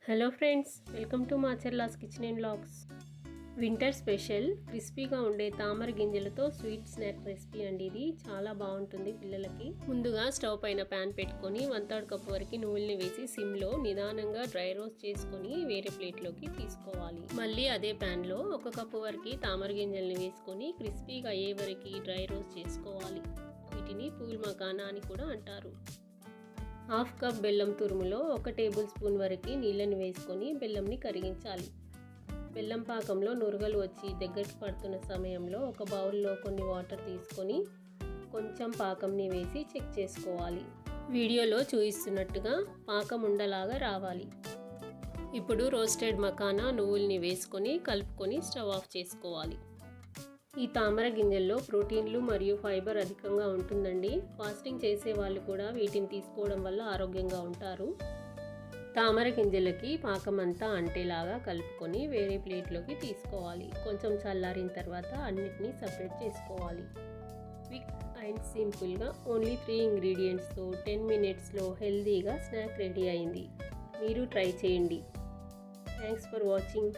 Hello friends, welcome to Macherla's kitchen and vlogs. Winter special క్రిస్పీగా ఉండే తామర గింజలతో స్వీట్ స్నాక్ రెసిపీ అండి. ఇది చాలా బాగుంటుంది పిల్లలకి. ముందుగా స్టవ్ పైన ప్యాన్ పెట్టుకొని 1/3 కప్ వరకు నువ్వుల్ని వేసి సిమ్లో నిదానంగా డ్రై రోస్ట్ చేసుకొని వేరే ప్లేట్లోకి తీసుకోవాలి. మళ్ళీ అదే ప్యాన్లో 1 కప్పు వరకు తామర గింజల్ని వేసుకొని క్రిస్పీగా అయ్యే వరకు డ్రై రోస్ట్ చేసుకోవాలి. వీటిని పూల్ మకానా అని కూడా అంటారు. 1/2 కప్ బెల్లం తురుములో 1 టేబుల్ స్పూన్ వరకు నీళ్ళని వేసుకొని బెల్లంని కరిగించాలి. బెల్లం పాకంలో నురగలు వచ్చి దగ్గరికి పడుతున్న సమయంలో ఒక బౌల్లో కొన్ని వాటర్ తీసుకొని కొంచెం పాకంని వేసి చెక్ చేసుకోవాలి. వీడియోలో చూపిస్తున్నట్టుగా పాకం ఉండలాగా రావాలి. ఇప్పుడు రోస్టెడ్ మఖానా నువ్వుల్ని వేసుకొని కలుపుకొని స్టవ్ ఆఫ్ చేసుకోవాలి. ఈ తామర గింజల్లో ప్రోటీన్లు మరియు ఫైబర్ అధికంగా ఉంటుందండి. ఫాస్టింగ్ చేసే వాళ్ళు కూడా వీటిని తీసుకోవడం వల్ల ఆరోగ్యంగా ఉంటారు. తామర గింజలకి పాకం అంతా అంటేలాగా కలుపుకొని వేరే ప్లేట్లోకి తీసుకోవాలి. కొంచెం చల్లారిన తర్వాత అన్నిటినీ సపరేట్ చేసుకోవాలి. క్విక్ అండ్ సింపుల్గా ఓన్లీ 3 ఇంగ్రీడియంట్స్తో 10 మినిట్స్లో హెల్తీగా స్నాక్ రెడీ అయింది. మీరు ట్రై చేయండి. Thanks for watching.